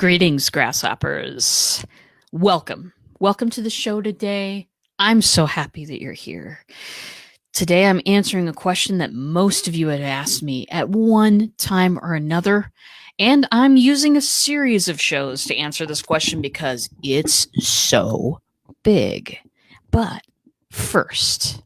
Greetings, grasshoppers. Welcome. Welcome to the show today. I'm so happy that you're here. Today, I'm answering a question that most of you had asked me at one time or another. And I'm using a series of shows to answer this question because it's so big. But first,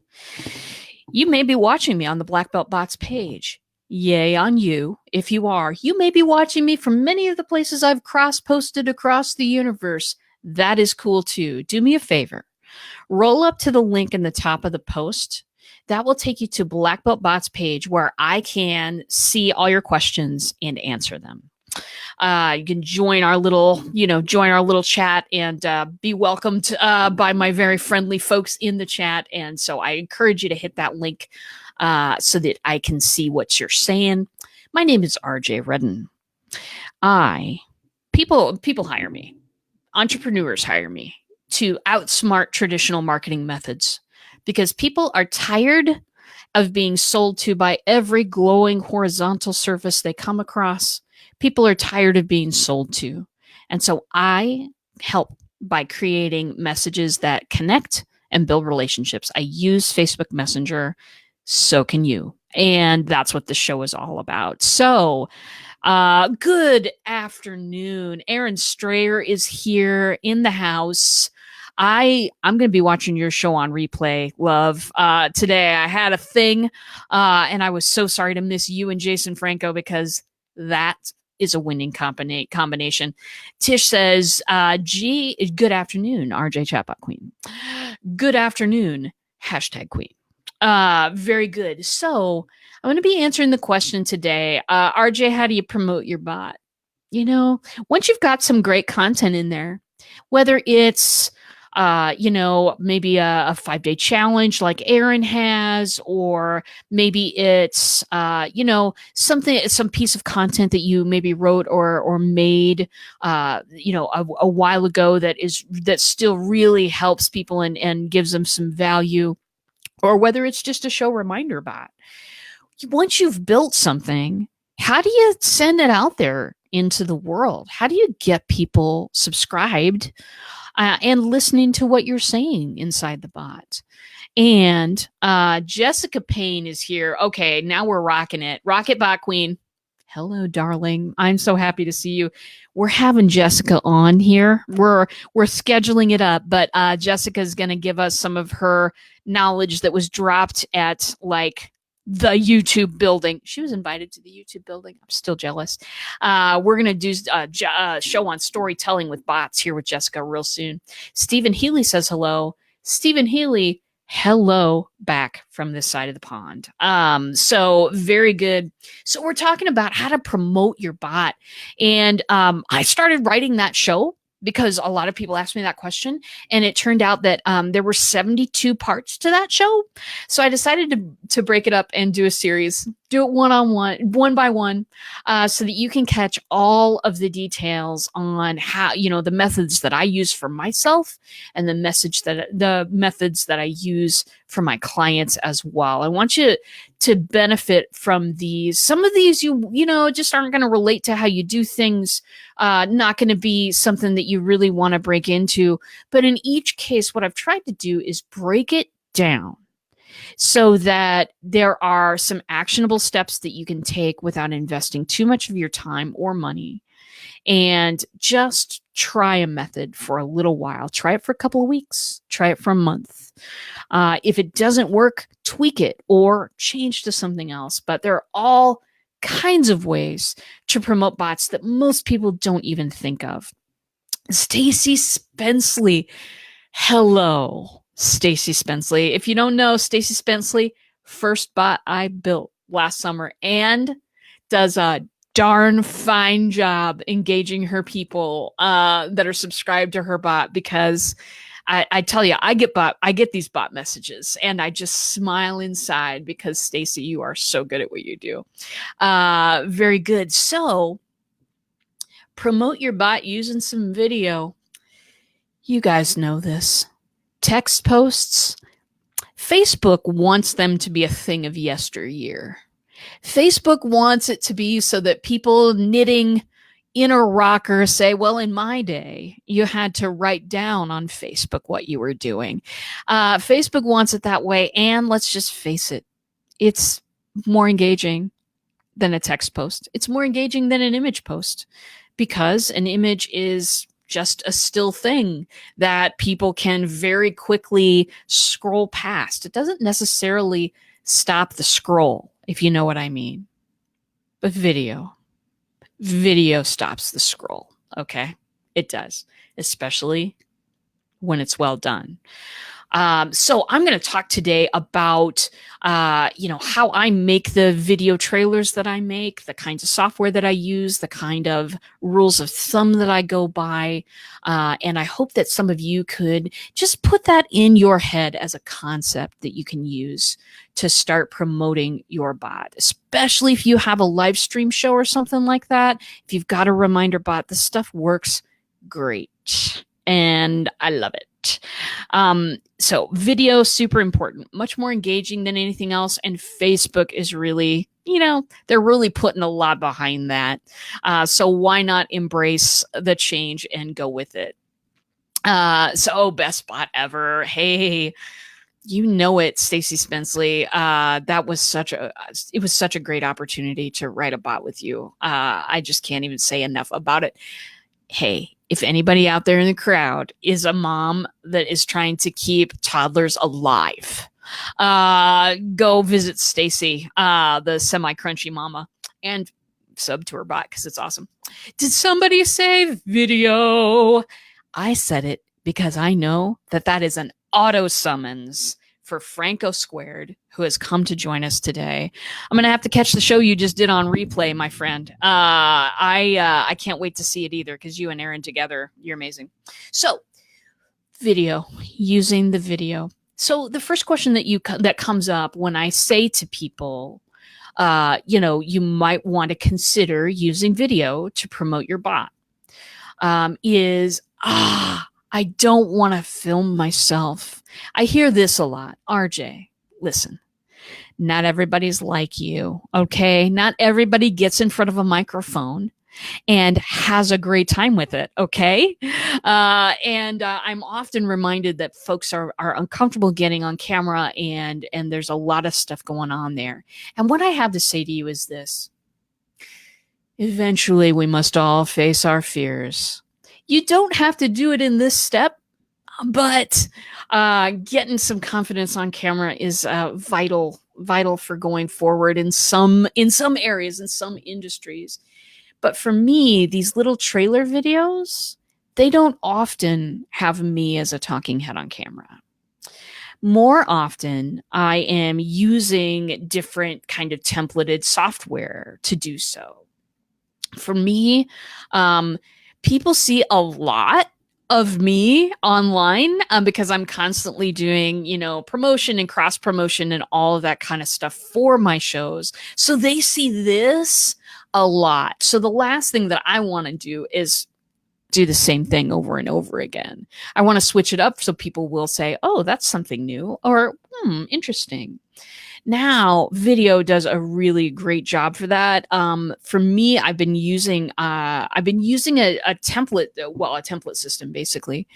you may be watching me on the Black Belt Bots page. Yay on you. If you are, you may be watching me from many of the places I've cross-posted across the universe. That is cool too. Do me a favor. Roll up to the link in the top of the post. That will take you to Black Belt Bots page where I can see all your questions and answer them. You can join our little, chat and be welcomed by my very friendly folks in the chat. And so I encourage you to hit that link so that I can see what you're saying. My name is RJ Redden. People hire me. Entrepreneurs hire me to outsmart traditional marketing methods because people are tired of being sold to by every glowing horizontal surface they come across. People are tired of being sold to. And so I help by creating messages that connect and build relationships. I use Facebook Messenger. So can you. And that's what the show is all about. So good afternoon. Aaron Strayer is here in the house. I'm going to be watching your show on replay, love. Today I had a thing, and I was so sorry to miss you and Jason Franco because that is a winning combination. Tish says, good afternoon, RJ Chatbot Queen. Good afternoon, #Queen. Very good. So I'm going to be answering the question today. RJ, how do you promote your bot? Once you've got some great content in there, whether it's maybe a 5-day challenge like Aaron has, or maybe it's, some piece of content that you maybe wrote or made, a while ago that still really helps people and gives them some value, or whether it's just a show reminder bot. Once you've built something, how do you send it out there into the world? How do you get people subscribed and listening to what you're saying inside the bot? And Jessica Payne is here. Okay, now we're rocking it. Rocket Bot Queen. Hello, darling. I'm so happy to see you. We're having Jessica on here. We're scheduling it up, but Jessica's going to give us some of her knowledge that was dropped at the YouTube building. She was invited to the YouTube building. I'm still jealous. We're going to do a show on storytelling with bots here with Jessica real soon. Stephen Healy says hello. Stephen Healy, hello back from this side of the pond. So very good. So we're talking about how to promote your bot. And I started writing that show because a lot of people asked me that question, and it turned out that there were 72 parts to that show. So I decided to break it up and do a series, do it one by one, so that you can catch all of the details on how, the methods that I use for myself and the methods that I use for my clients as well. I want you to benefit from these. Some of these you just aren't going to relate to how you do things, not going to be something that you really want to break into. But in each case, what I've tried to do is break it down so that there are some actionable steps that you can take without investing too much of your time or money. And just try a method for a little while. Try it for a couple of weeks. Try it for a month. If it doesn't work, tweak it or change to something else. But there are all kinds of ways to promote bots that most people don't even think of. Stacy Spenceley. Hello, Stacy Spenceley. If you don't know, Stacy Spenceley, first bot I built last summer and does a darn fine job engaging her people that are subscribed to her bot, because I tell you, I get these bot messages and I just smile inside because Stacy, you are so good at what you do. Very good. So promote your bot using some video. You guys know this. Text posts. Facebook wants them to be a thing of yesteryear. Facebook wants it to be so that people knitting inner rocker say, well, in my day, you had to write down on Facebook what you were doing. Facebook wants it that way. And let's just face it, it's more engaging than a text post. It's more engaging than an image post because an image is just a still thing that people can very quickly scroll past. It doesn't necessarily stop the scroll, if you know what I mean. But video stops the scroll. Okay. It does, especially when it's well done. So I'm going to talk today about, how I make the video trailers that I make, the kinds of software that I use, the kind of rules of thumb that I go by. And I hope that some of you could just put that in your head as a concept that you can use to start promoting your bot, especially if you have a live stream show or something like that. If you've got a reminder bot, this stuff works great. And I love it. So video, super important, much more engaging than anything else. And Facebook is really, they're really putting a lot behind that. So why not embrace the change and go with it? So best bot ever. Hey, you know it, Stacey Spenceley. That was such a great opportunity to write a bot with you. I just can't even say enough about it. Hey, if anybody out there in the crowd is a mom that is trying to keep toddlers alive, go visit Stacy, the semi-crunchy mama, and sub to her bot because it's awesome. Did somebody say video? I said it because I know that is an auto summons for Franco Squared, who has come to join us today. I'm going to have to catch the show you just did on replay, my friend. I can't wait to see it either because you and Aaron together, you're amazing. So video, using the video. So the first question that comes up when I say to people, you might want to consider using video to promote your bot, is, I don't want to film myself. I hear this a lot. RJ, listen, not everybody's like you, okay? Not everybody gets in front of a microphone and has a great time with it, okay? And I'm often reminded that folks are uncomfortable getting on camera and there's a lot of stuff going on there. And what I have to say to you is this. Eventually, we must all face our fears. You don't have to do it in this step, but getting some confidence on camera is vital for going forward in some areas, in some industries. But for me, these little trailer videos, they don't often have me as a talking head on camera. More often, I am using different kind of templated software to do so. For me, people see a lot of me online because I'm constantly doing, promotion and cross promotion and all of that kind of stuff for my shows. So they see this a lot. So the last thing that I want to do is do the same thing over and over again. I want to switch it up so people will say, oh, that's something new, or interesting. Now, video does a really great job for that. For me, I've been using a template system basically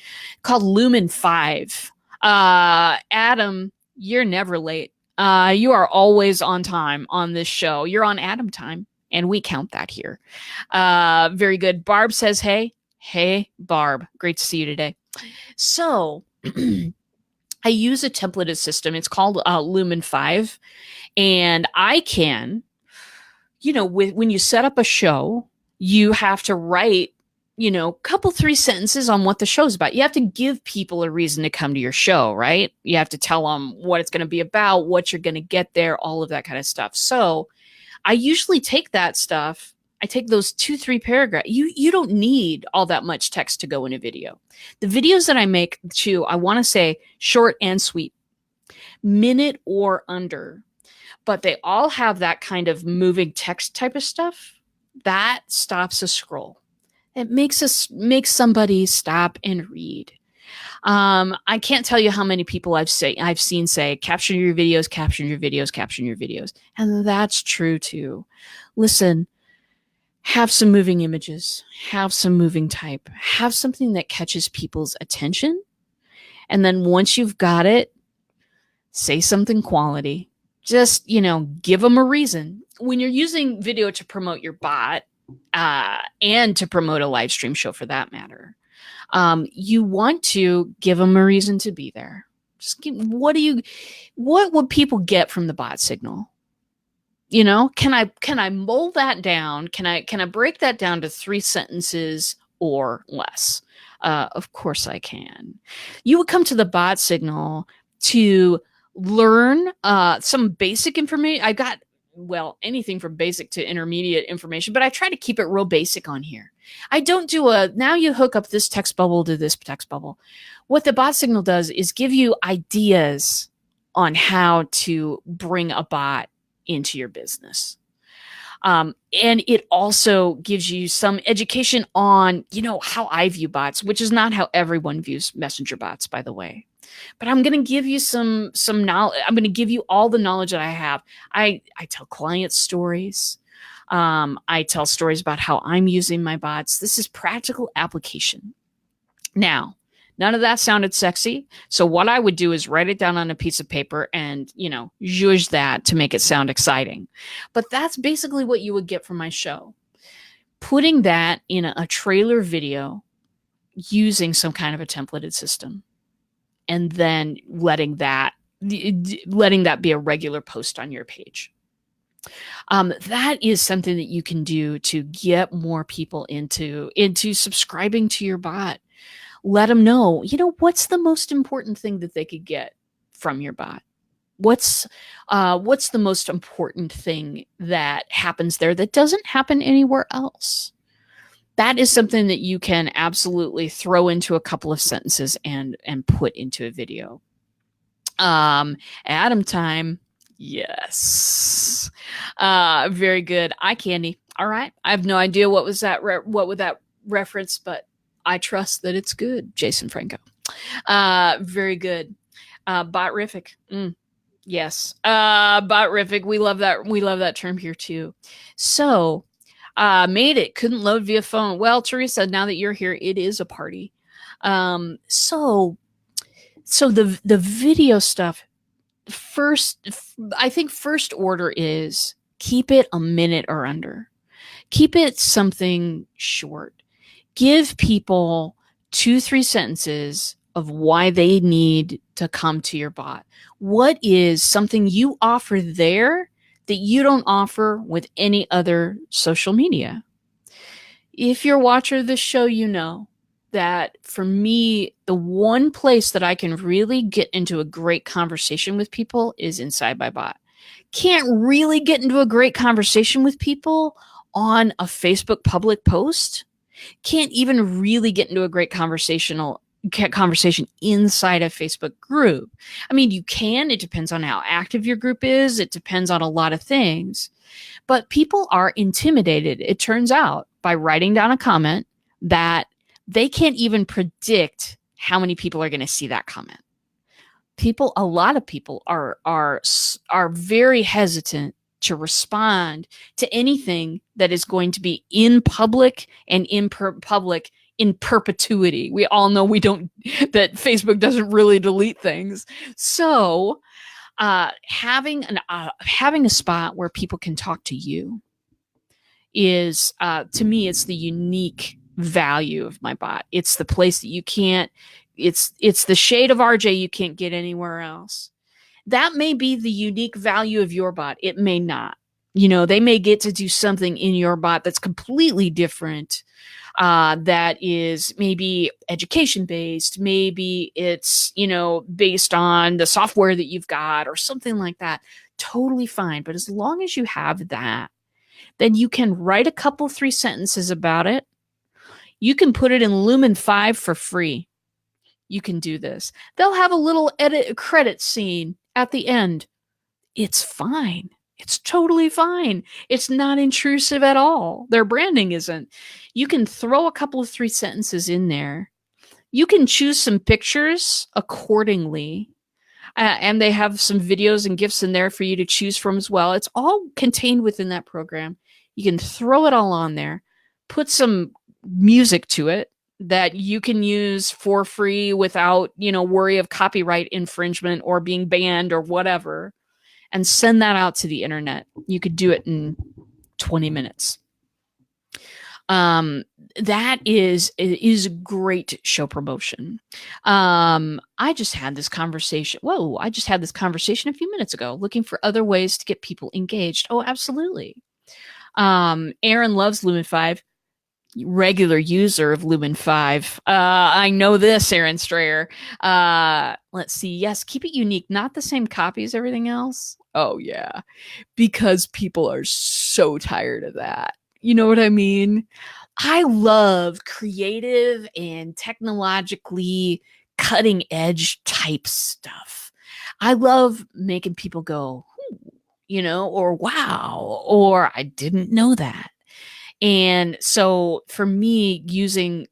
called Lumen 5. Adam, you're never late. You are always on time on this show. You're on Adam time, and we count that here. Very good. Barb says, hey, Barb, great to see you today. So I use a templated system. It's called Lumen 5. And I can, when you set up a show, you have to write, couple, 3 sentences on what the show's about. You have to give people a reason to come to your show, right? You have to tell them what it's going to be about, what you're going to get there, all of that kind of stuff. So I usually take that stuff. I take those 2-3 paragraphs. You don't need all that much text to go in a video. The videos that I make too, I want to say short and sweet, minute or under, but they all have that kind of moving text type of stuff that stops a scroll. It makes somebody stop and read. I can't tell you how many people I've seen say, caption your videos, caption your videos, caption your videos. And that's true too. Listen, Have some moving images, have some moving type, have something that catches people's attention. And then once you've got it, say something quality. Just, give them a reason. When you're using video to promote your bot, and to promote a live stream show for that matter, you want to give them a reason to be there. What would people get from the bot signal? Can I mold that down? Can I break that down to 3 sentences or less? Of course I can. You would come to the bot signal to learn some basic information. I got, anything from basic to intermediate information, but I try to keep it real basic on here. I don't do now you hook up this text bubble to this text bubble. What the bot signal does is give you ideas on how to bring a bot into your business. And it also gives you some education on, how I view bots, which is not how everyone views messenger bots, by the way. But I'm going to give you some knowledge. I'm going to give you all the knowledge that I have. I tell client stories. I tell stories about how I'm using my bots. This is practical application. Now, none of that sounded sexy. So what I would do is write it down on a piece of paper and, zhuzh that to make it sound exciting. But that's basically what you would get from my show. Putting that in a trailer video using some kind of a templated system, and then letting that be a regular post on your page. That is something that you can do to get more people into subscribing to your bot. Let them know, what's the most important thing that they could get from your bot? What's the most important thing that happens there that doesn't happen anywhere else? That is something that you can absolutely throw into a couple of sentences and put into a video. Atom time. Yes. Very good. Eye candy. All right. I have no idea what was that what would that reference, but I trust that it's good. Jason Franco. Very good. Botrific. Yes. Botrific. We love that. We love that term here too. So, made it. Couldn't load via phone. Well, Teresa, now that you're here, it is a party. So the video stuff, I think first order is keep it a minute or under. Keep it something short. Give people 2-3 sentences of why they need to come to your bot. What is something you offer there that you don't offer with any other social media? If you're a watcher of this show, you know that for me, the one place that I can really get into a great conversation with people is inside my bot. Can't really get into a great conversation with people on a Facebook public post. Can't even really get into a great conversation inside a Facebook group. I mean, you can. It depends on how active your group is. It depends on a lot of things. But people are intimidated, it turns out, by writing down a comment that they can't even predict how many people are going to see that comment. A lot of people are very hesitant to respond to anything that is going to be in public and in public in perpetuity. We all know that Facebook doesn't really delete things. So having a spot where people can talk to you is, to me, it's the unique value of my bot. It's the place that you can't, it's the shade of RJ you can't get anywhere else. That may be the unique value of your bot. It may not. They may get to do something in your bot that's completely different, that is maybe education based. Maybe it's, based on the software that you've got or something like that. Totally fine. But as long as you have that, then you can write a couple, 3 sentences about it. You can put it in Lumen 5 for free. You can do this. They'll have a little credit scene at the end. It's fine. It's totally fine. It's not intrusive at all. Their branding isn't. You can throw a couple of 3 sentences in there. You can choose some pictures accordingly. And they have some videos and GIFs in there for you to choose from as well. It's all contained within that program. You can throw it all on there, put some music to it that you can use for free without, worry of copyright infringement or being banned or whatever, and send that out to the internet. You could do it in 20 minutes. That is great show promotion. I just had this conversation. Whoa, I just had this conversation a few minutes ago, looking for other ways to get people engaged. Oh, absolutely. Aaron loves Lumen 5, regular user of Lumen 5. I know this, Aaron Strayer. Let's see. Yes, keep it unique, not the same copy as everything else. Oh, yeah, because people are so tired of that. You know what I mean? I love creative and technologically cutting edge type stuff. I love making people go, or wow, or I didn't know that. And so for me, using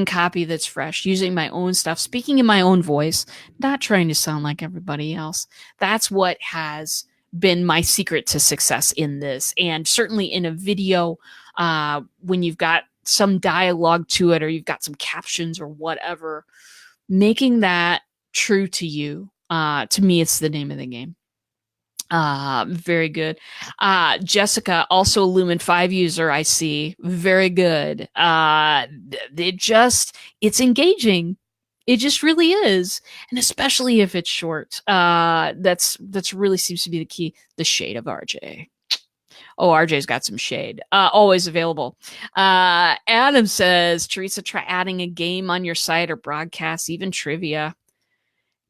copy that's fresh, using my own stuff, speaking in my own voice, not trying to sound like everybody else, that's what has been my secret to success in this. And certainly in a video, when you've got some dialogue to it, or you've got some captions or whatever, making that true to you, to me, it's the name of the game. Very good. Jessica, also a Lumen 5 user, I see. Very good. It's engaging. It just really is. And especially if it's short. That's really seems to be the key. The shade of RJ. Oh, RJ's got some shade. Always available. Adam says, Teresa, try adding a game on your site or broadcast, even trivia.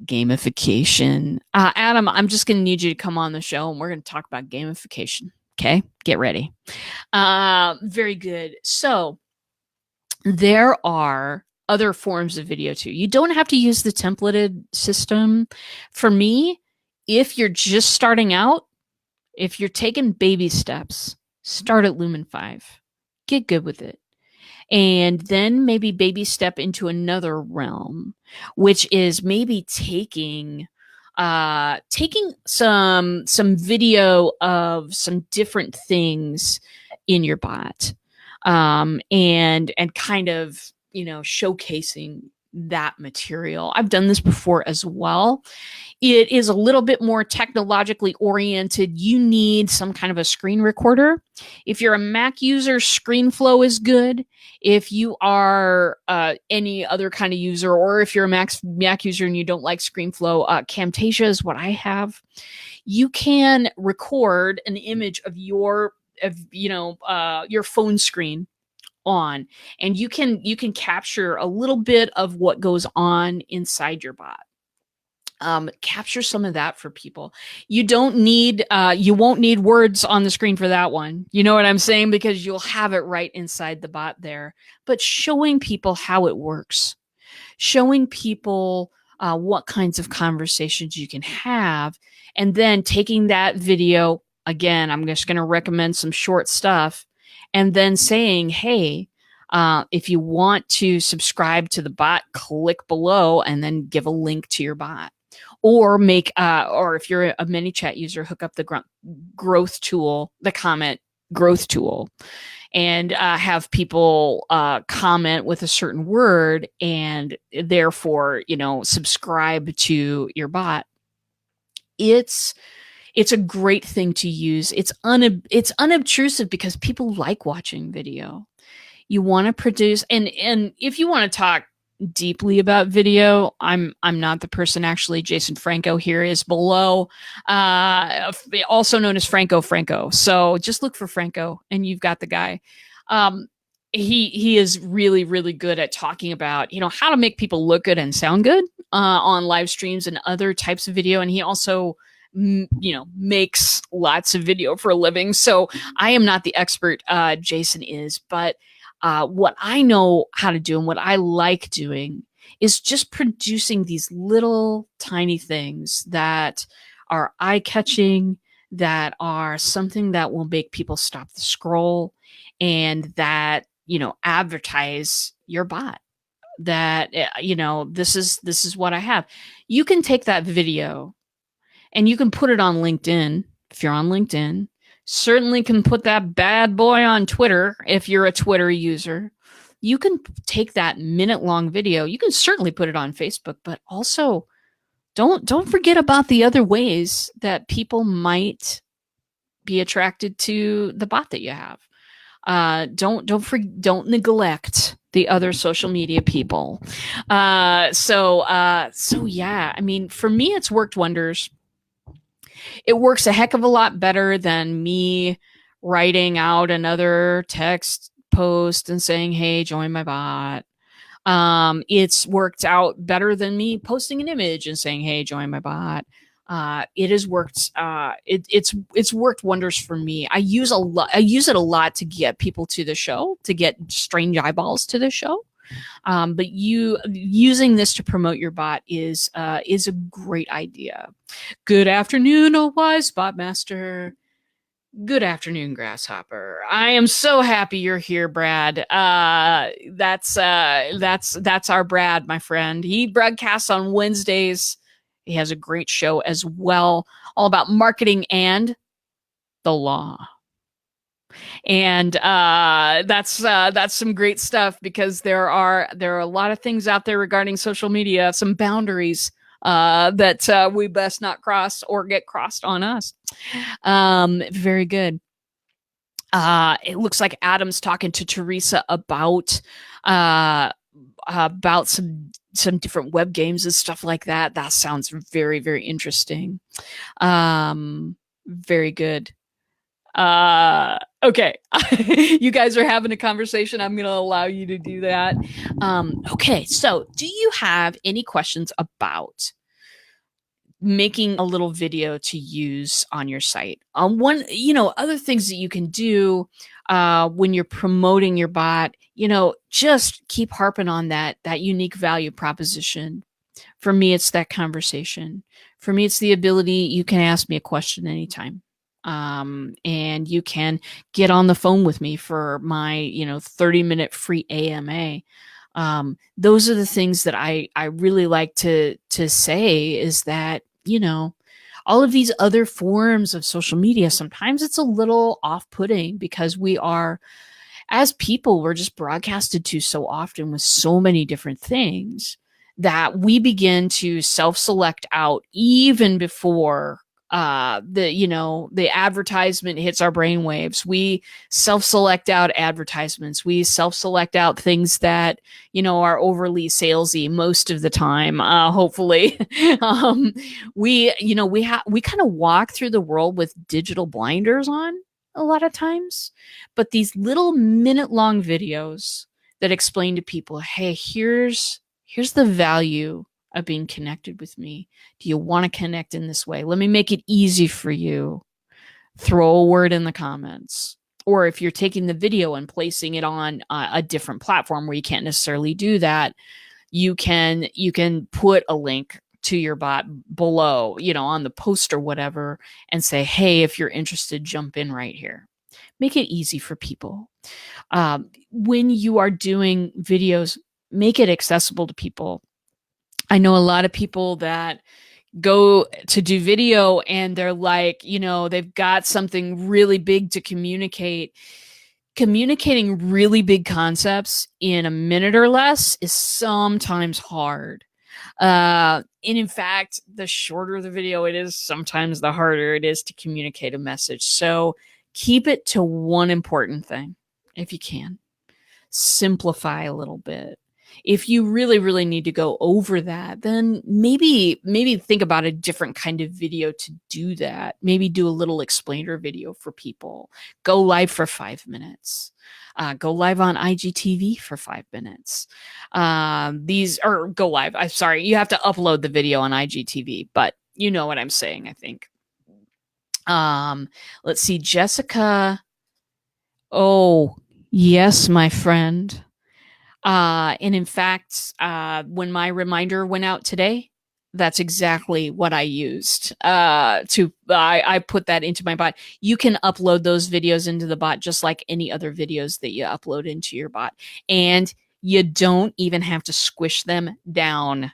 Gamification. Adam, I'm just going to need you to come on the show and we're going to talk about gamification. Okay, get ready. Very good. So there are other forms of video too. You don't have to use the templated system. For me, if you're just starting out, if you're taking baby steps, start at Lumen 5. Get good with it. And then maybe baby step into another realm, which is maybe taking some video of some different things in your bot, and kind of showcasing that material. I've done this before as well. It is a little bit more technologically oriented. You need some kind of a screen recorder. If you're a Mac user, ScreenFlow is good. If you are any other kind of user, or if you're a Mac user and you don't like ScreenFlow, Camtasia is what I have. You can record an image of your phone screen on, and you can capture a little bit of what goes on inside your bot. Capture some of that for people. You won't need words on the screen for that one. You know what I'm saying? Because you'll have it right inside the bot there. But showing people how it works, showing people what kinds of conversations you can have, and then taking that video, again, I'm just going to recommend some short stuff, and then saying, hey, if you want to subscribe to the bot, click below and then give a link to your bot. Or or if you're a ManyChat user, hook up the growth tool, the comment growth tool, and have people comment with a certain word, and therefore, subscribe to your bot. It's a great thing to use. It's unobtrusive because people like watching video. You want to produce, and if you want to talk deeply about video, I'm not the person. Actually, Jason Franco here is below, also known as Franco. So just look for Franco and you've got the guy. He is really, really good at talking about how to make people look good and sound good on live streams and other types of video. And he also makes lots of video for a living. So I am not the expert. Jason is, but what I know how to do and what I like doing is just producing these little tiny things that are eye-catching, that are something that will make people stop the scroll, and that advertise your bot. That this is what I have. You can take that video and you can put it on LinkedIn if you're on LinkedIn. certainly can put that bad boy on Twitter if you're a Twitter user. You can take that minute-long video. You can certainly put it on Facebook, but also don't forget about the other ways that people might be attracted to the bot that you have. Don't neglect the other social media people. So yeah, I mean, for me, it's worked wonders. It works a heck of a lot better than me writing out another text post and saying, "Hey, join my bot." It's worked out better than me posting an image and saying, "Hey, join my bot." It has worked. It's worked wonders for me. I use it a lot to get people to the show, to get strange eyeballs to the show. But you using this to promote your bot is a great idea. Good afternoon, oh wise bot master. Good afternoon, Grasshopper. I am so happy you're here, Brad. That's our Brad, my friend. He broadcasts on Wednesdays. He has a great show as well, all about marketing and the law. And that's some great stuff, because there are a lot of things out there regarding social media, some boundaries that we best not cross or get crossed on us. Very good. It looks like Adam's talking to Teresa about some different web games and stuff like that. That sounds very, very interesting. Very good. Okay. You guys are having a conversation. I'm going to allow you to do that. Okay. So do you have any questions about making a little video to use on your site? Other things that you can do when you're promoting your bot, just keep harping on that unique value proposition. For me, it's that conversation. For me, it's the ability, you can ask me a question anytime. And you can get on the phone with me for my, 30-minute free AMA. Those are the things that I really like to say, is that, all of these other forms of social media, sometimes it's a little off-putting, because we are, as people, we're just broadcasted to so often with so many different things, that we begin to self-select out even before the advertisement hits our brainwaves. We self-select out advertisements. We self-select out things that, are overly salesy most of the time. Hopefully, we kind of walk through the world with digital blinders on a lot of times, but these little minute-long videos that explain to people, hey, here's the value of being connected with me. Do you want to connect in this way? Let me make it easy for you. Throw a word in the comments. Or if you're taking the video and placing it on a different platform where you can't necessarily do that, you can put a link to your bot below, on the post or whatever, and say, hey, if you're interested, jump in right here. Make it easy for people. When you are doing videos, make it accessible to people. I know a lot of people that go to do video and they're like, they've got something really big to communicate. Communicating really big concepts in a minute or less is sometimes hard. And in fact, the shorter the video it is, sometimes the harder it is to communicate a message. So keep it to one important thing if you can. Simplify a little bit. If you really, really need to go over that, then maybe think about a different kind of video to do that. Maybe do a little explainer video for people. Go live for 5 minutes. Go live on IGTV for 5 minutes. Go live. I'm sorry. You have to upload the video on IGTV, but you know what I'm saying, I think. Let's see. Jessica. Oh, yes, my friend. And in fact, when my reminder went out today, that's exactly what I used. I put that into my bot. You can upload those videos into the bot just like any other videos that you upload into your bot. And you don't even have to squish them down.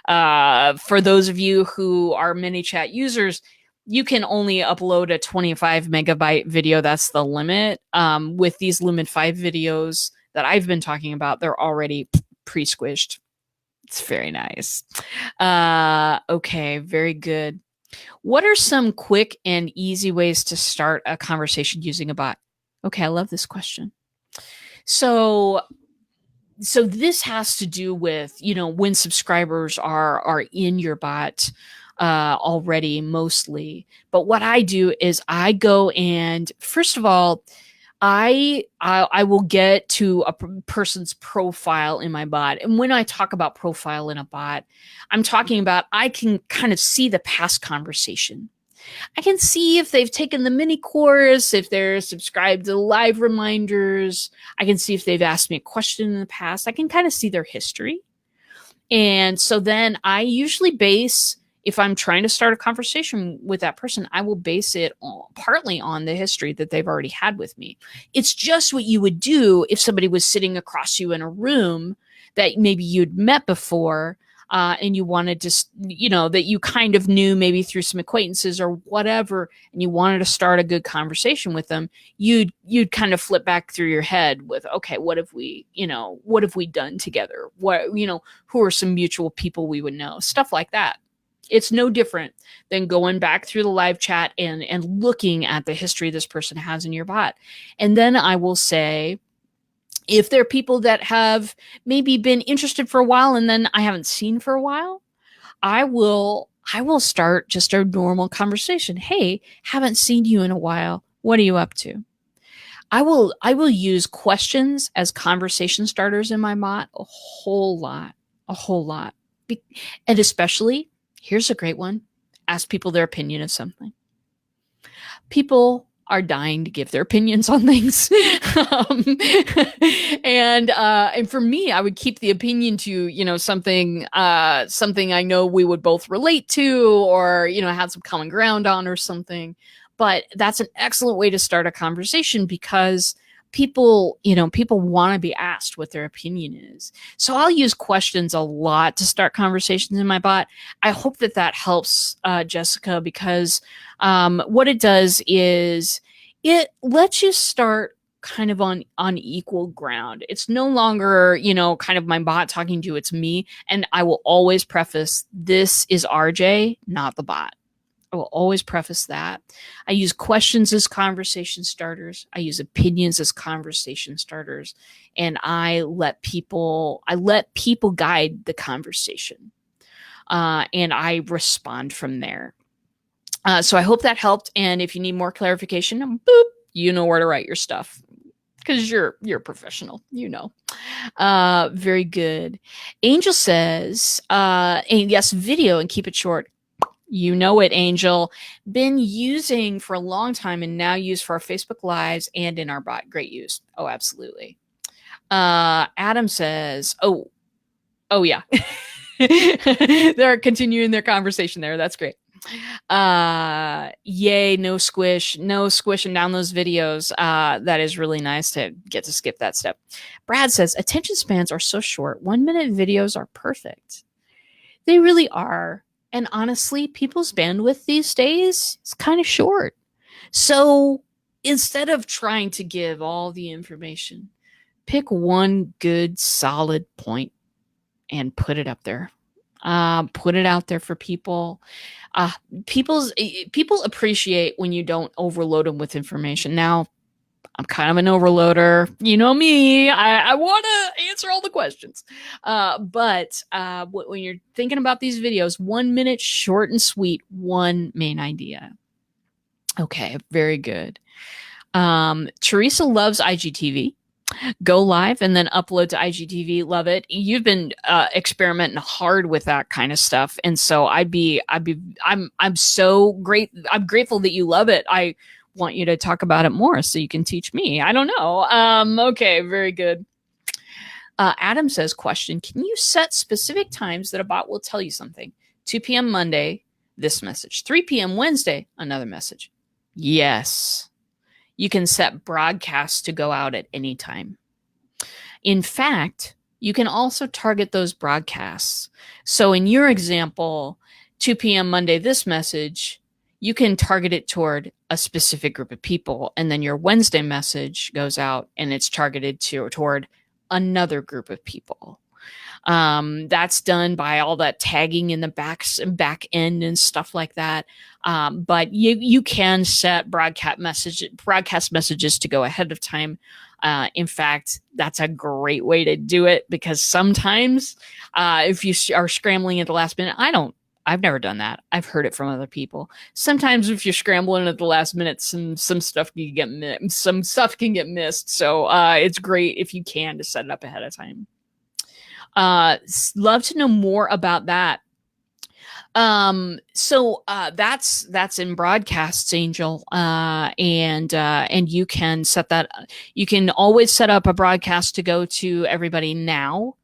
For those of you who are ManyChat users, you can only upload a 25 megabyte video. That's the limit. With these Lumen 5 videos that I've been talking about, they're already pre-squished. It's very nice. Okay, very good. What are some quick and easy ways to start a conversation using a bot? Okay, I love this question. So this has to do with, when subscribers are in your bot already, mostly. But what I do is I go and, first of all, I will get to a person's profile in my bot. And when I talk about profile in a bot, I'm talking about I can kind of see the past conversation. I can see if they've taken the mini course, if they're subscribed to live reminders. I can see if they've asked me a question in the past. I can kind of see their history. And so then I usually base, if I'm trying to start a conversation with that person, I will base it partly on the history that they've already had with me. It's just what you would do if somebody was sitting across you in a room that maybe you'd met before, and you wanted to, that you kind of knew maybe through some acquaintances or whatever, and you wanted to start a good conversation with them. You'd kind of flip back through your head with, okay, what have we done together? Who are some mutual people we would know? Stuff like that. It's no different than going back through the live chat and looking at the history this person has in your bot. And then I will say, if there are people that have maybe been interested for a while and then I haven't seen for a while, I will start just a normal conversation. Hey, haven't seen you in a while. What are you up to? I will use questions as conversation starters in my bot a whole lot. And especially, here's a great one. Ask people their opinion of something. People are dying to give their opinions on things. And for me, I would keep the opinion to, something I know we would both relate to, or, have some common ground on or something. But that's an excellent way to start a conversation, because people want to be asked what their opinion is. So I'll use questions a lot to start conversations in my bot. I hope that helps, Jessica, because what it does is it lets you start kind of on equal ground. It's no longer, kind of my bot talking to you, it's me. And I will always preface, this is RJ, not the bot. I will always preface that. I use questions as conversation starters. I use opinions as conversation starters. And I let people guide the conversation. And I respond from there. So I hope that helped. And if you need more clarification, boop, you know where to write your stuff, because you're a professional, very good. Angel says, and yes, video and keep it short. You know it, Angel. Been using for a long time and now used for our Facebook Lives and in our bot. Great use. Oh, absolutely. Adam says, oh yeah. They're continuing their conversation there. That's great. Yay, no squishing down those videos. That is really nice to get to skip that step. Brad says, attention spans are so short. 1 minute videos are perfect. They really are. And honestly, people's bandwidth these days is kind of short. So instead of trying to give all the information, pick one good solid point and put it up there. Put it out there for people. People appreciate when you don't overload them with information. Now, I'm kind of an overloader. You know me. I want to answer all the questions. But when you're thinking about these videos, 1 minute, short and sweet, one main idea. Okay, very good. Teresa loves IGTV. Go live and then upload to IGTV. Love it. You've been experimenting hard with that kind of stuff, and so I'm so great. I'm grateful that you love it. I want you to talk about it more so you can teach me. I don't know. Okay, very good. Adam says, question, can you set specific times that a bot will tell you something? 2 p.m. Monday, this message. 3 p.m. Wednesday, another message. Yes. You can set broadcasts to go out at any time. In fact, you can also target those broadcasts. So in your example, 2 p.m. Monday, this message, you can target it toward a specific group of people. And then your Wednesday message goes out and it's targeted toward another group of people. That's done by all that tagging in the back end and stuff like that. But you can set broadcast messages to go ahead of time. In fact, that's a great way to do it, because sometimes if you are scrambling at the last minute, I've never done that. I've heard it from other people. Sometimes if you're scrambling at the last minute, some stuff can get missed. So it's great if you can to set it up ahead of time. Love to know more about that. So that's in broadcasts, Angel. And you can set that. You can always set up a broadcast to go to everybody now.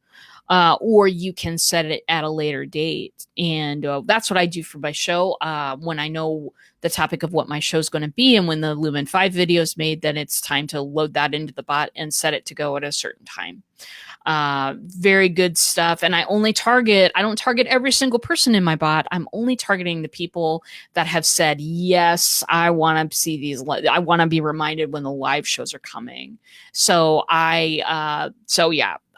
Or you can set it at a later date. And that's what I do for my show. When I know the topic of what my show is going to be, and when the Lumen 5 video is made, then it's time to load that into the bot and set it to go at a certain time. Very good stuff. And I don't target every single person in my bot. I'm only targeting the people that have said, yes, I want to see these. I want to be reminded when the live shows are coming. So I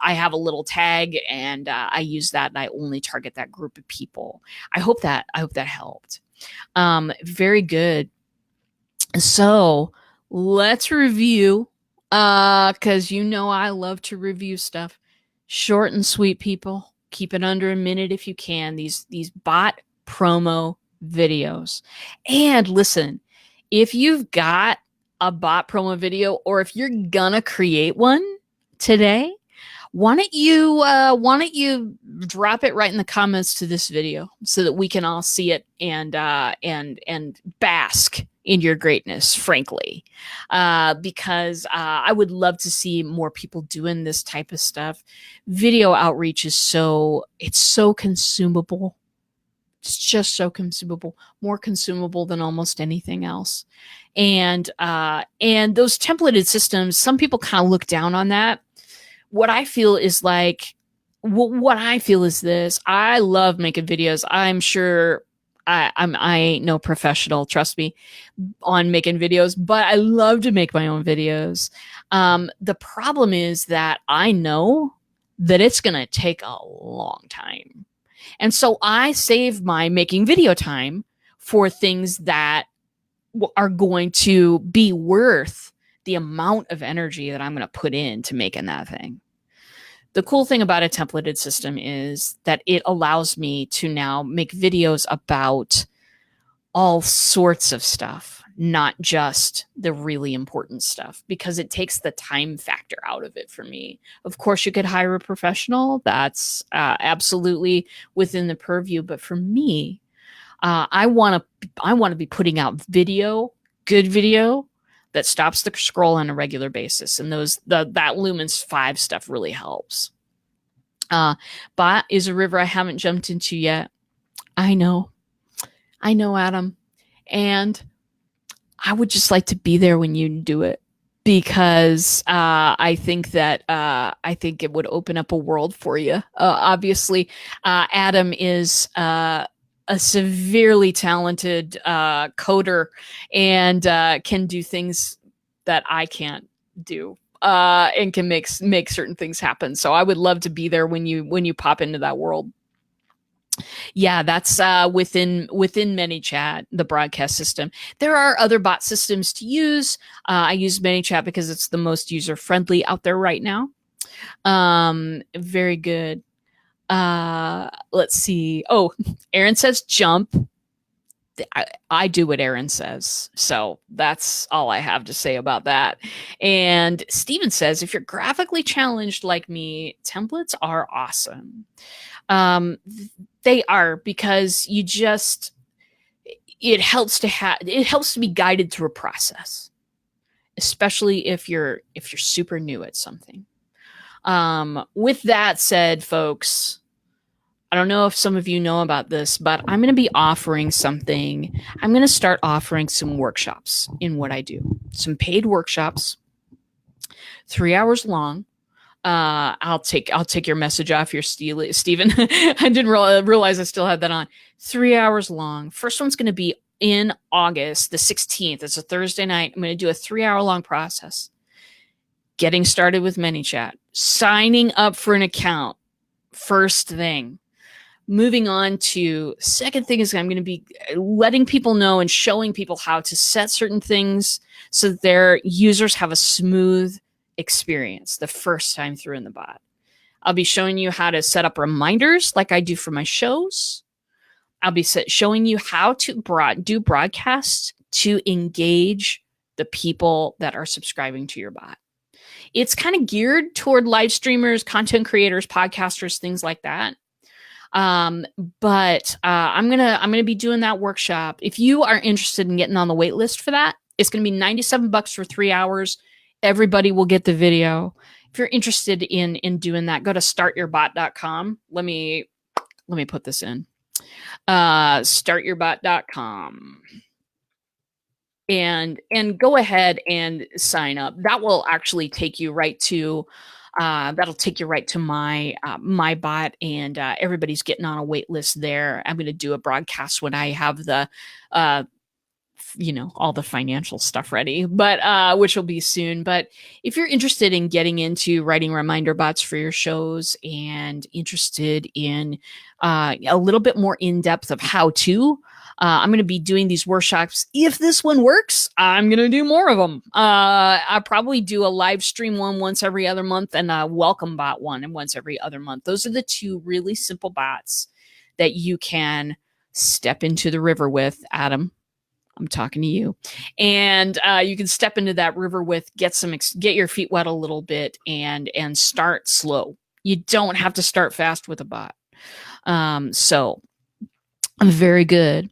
have a little tag, and I use that, and I only target that group of people. I hope that helped. Very good. So let's review, because I love to review stuff. Short and sweet, people. Keep it under a minute if you can. These bot promo videos. And listen, if you've got a bot promo video, or if you're gonna create one today, why don't you drop it right in the comments to this video so that we can all see it and bask in your greatness, frankly, because I would love to see more people doing this type of stuff. Video outreach is so consumable. It's just so consumable, more consumable than almost anything else. And those templated systems, some people kind of look down on that. What I feel is this. I love making videos. I'm sure I ain't no professional, trust me, on making videos, but I love to make my own videos. The problem is that I know that it's going to take a long time. And so I save my making video time for things that are going to be worth the amount of energy that I'm going to put into making that thing. The cool thing about a templated system is that it allows me to now make videos about all sorts of stuff, not just the really important stuff, because it takes the time factor out of it for me. Of course, you could hire a professional. That's absolutely within the purview. But for me, I want to be putting out good video, that stops the scroll on a regular basis. And that Lumen's 5 stuff really helps. Bot is a river I haven't jumped into yet. I know, Adam. And I would just like to be there when you do it, because I think it would open up a world for you. Obviously, Adam is a severely talented coder, and can do things that I can't do, and can make certain things happen. So I would love to be there when you pop into that world. Yeah, that's within ManyChat, the broadcast system. There are other bot systems to use. I use ManyChat because it's the most user friendly out there right now. Very good. Let's see. Oh, Aaron says jump. I do what Aaron says. So that's all I have to say about that. And Steven says, if you're graphically challenged like me, templates are awesome. They are, because it helps to be guided through a process, especially if you're super new at something. With that said, folks, I don't know if some of you know about this, but I'm going to be offering something. I'm going to start offering some workshops in what I do. Some paid workshops, 3 hours long. I'll take your message off your Steven. I didn't realize I still had that on. 3 hours long. First one's going to be in August, the 16th. It's a Thursday night. I'm going to do a 3-hour-long process. Getting started with ManyChat, signing up for an account, first thing. Moving on to second thing is I'm going to be letting people know and showing people how to set certain things so that their users have a smooth experience the first time through in the bot. I'll be showing you how to set up reminders like I do for my shows. I'll be showing you how to do broadcasts to engage the people that are subscribing to your bot. It's kind of geared toward live streamers, content creators, podcasters, things like that. But I'm gonna be doing that workshop. If you are interested in getting on the wait list for that, it's gonna be $97 for 3 hours. Everybody will get the video. If you're interested in doing that, go to startyourbot.com. Let me put this in. Startyourbot.com. And go ahead and sign up. That will actually take you right to that'll take you right to my my bot, and everybody's getting on a wait list there. I'm going to do a broadcast when I have the all the financial stuff ready, but which will be soon. But if you're interested in getting into writing reminder bots for your shows and interested in a little bit more in depth of how to, I'm going to be doing these workshops. If this one works, I'm going to do more of them. I'll probably do a live stream one once every other month and a welcome bot one and once every other month. Those are the two really simple bots that you can step into the river with, Adam. I'm talking to you, and you can step into that river with, get your feet wet a little bit, and start slow. You don't have to start fast with a bot. So very good.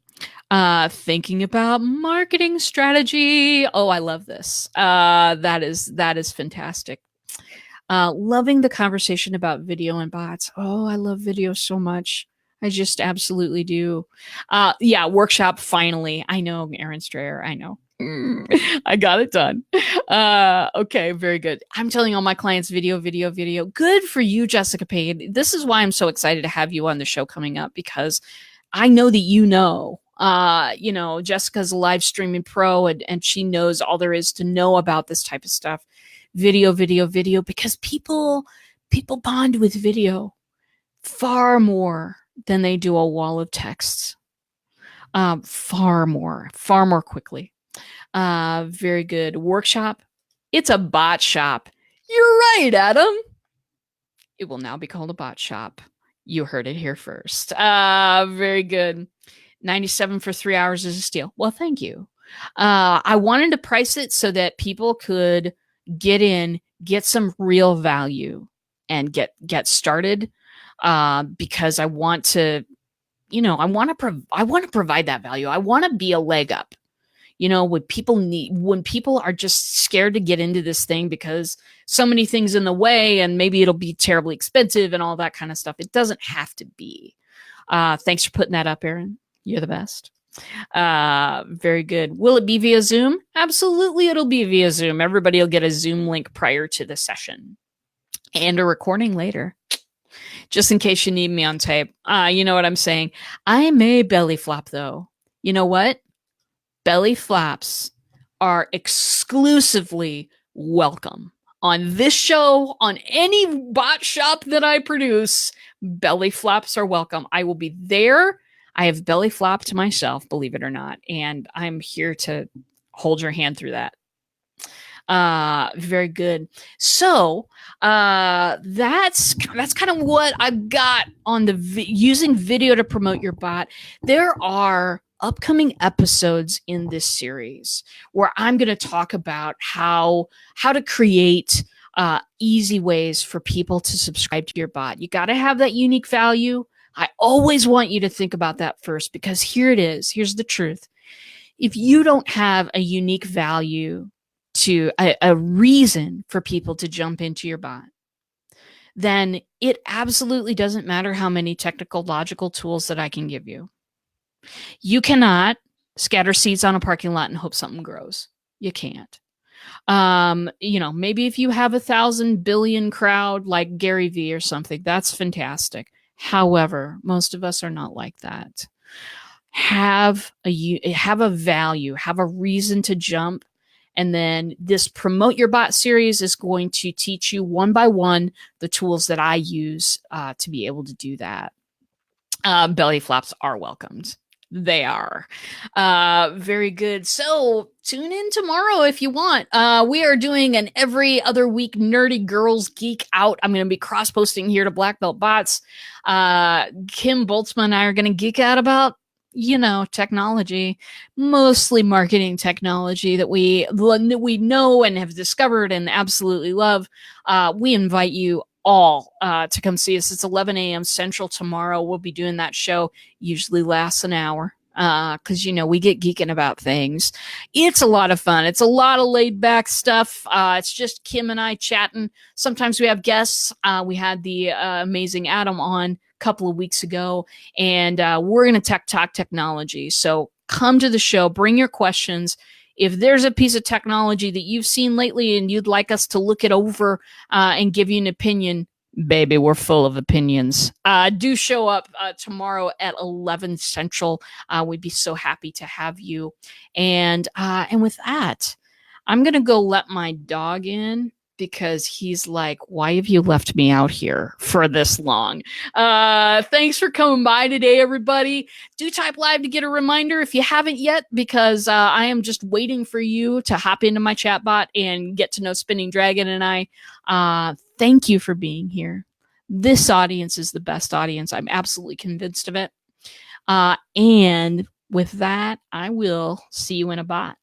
Thinking about marketing strategy. Oh, I love this. That is fantastic. Loving the conversation about video and bots. Oh, I love video so much. I just absolutely do. Yeah, workshop finally. I know, Aaron Strayer. I know. I got it done. Okay, very good. I'm telling all my clients video. Good for you, Jessica Payne. This is why I'm so excited to have you on the show coming up, because I know that Jessica's a live streaming pro, and she knows all there is to know about this type of stuff. Video, because people bond with video far more than they do a wall of texts. Far more quickly. Very good. Workshop. It's a bot shop. You're right, Adam. It will now be called a bot shop. You heard it here first. Very good. 97 for 3 hours is a steal. Well, thank you. I wanted to price it so that people could get in, get some real value, and get started. Because I want to, I want to provide that value. I want to be a leg up. When people are just scared to get into this thing because so many things in the way, and maybe it'll be terribly expensive and all that kind of stuff. It doesn't have to be. Thanks for putting that up, Aaron. You're the best. Very good. Will it be via Zoom? Absolutely, it'll be via Zoom. Everybody will get a Zoom link prior to the session and a recording later, just in case you need me on tape. You know what I'm saying? I may belly flop, though. You know what? Belly flops are exclusively welcome. On this show, on any bot shop that I produce, belly flops are welcome. I will be there. I have belly flopped myself, believe it or not, and I'm here to hold your hand through that. Very good. So that's kind of what I got on the using video to promote your bot. There are upcoming episodes in this series where I'm going to talk about how to create easy ways for people to subscribe to your bot. You got to have that unique value. I always want you to think about that first, because here it is. Here's the truth. If you don't have a unique value, to a reason for people to jump into your bot, then it absolutely doesn't matter how many technical, logical tools that I can give you. You cannot scatter seeds on a parking lot and hope something grows. You can't. Maybe if you have 1,000 billion crowd like Gary Vee or something, that's fantastic. However, most of us are not like that. have a value, have a reason to jump. And then this Promote Your Bot series is going to teach you one by one the tools that I use to be able to do that. Belly flops are welcomed. They are. Very good. So tune in tomorrow if you want. We are doing an every other week Nerdy Girls Geek Out. I'm going to be cross posting here to Black Belt Bots. Kim Boltzmann and I are going to geek out about, technology, mostly marketing technology that we know and have discovered and absolutely love. We invite you all to come see us. It's 11 a.m. Central tomorrow. We'll be doing that show. Usually lasts an hour because, we get geeking about things. It's a lot of fun. It's a lot of laid back stuff. It's just Kim and I chatting. Sometimes we have guests. We had the amazing Adam on couple of weeks ago, and we're going to talk technology. So come to the show, bring your questions. If there's a piece of technology that you've seen lately and you'd like us to look it over and give you an opinion, baby, we're full of opinions. Do show up tomorrow at 11 Central. We'd be so happy to have you. And with that, I'm going to go let my dog in, because he's like, why have you left me out here for this long? Thanks for coming by today, everybody. Do type live to get a reminder if you haven't yet, because I am just waiting for you to hop into my chatbot and get to know Spinning Dragon and I. Thank you for being here. This audience is the best audience. I'm absolutely convinced of it. And with that, I will see you in a bot.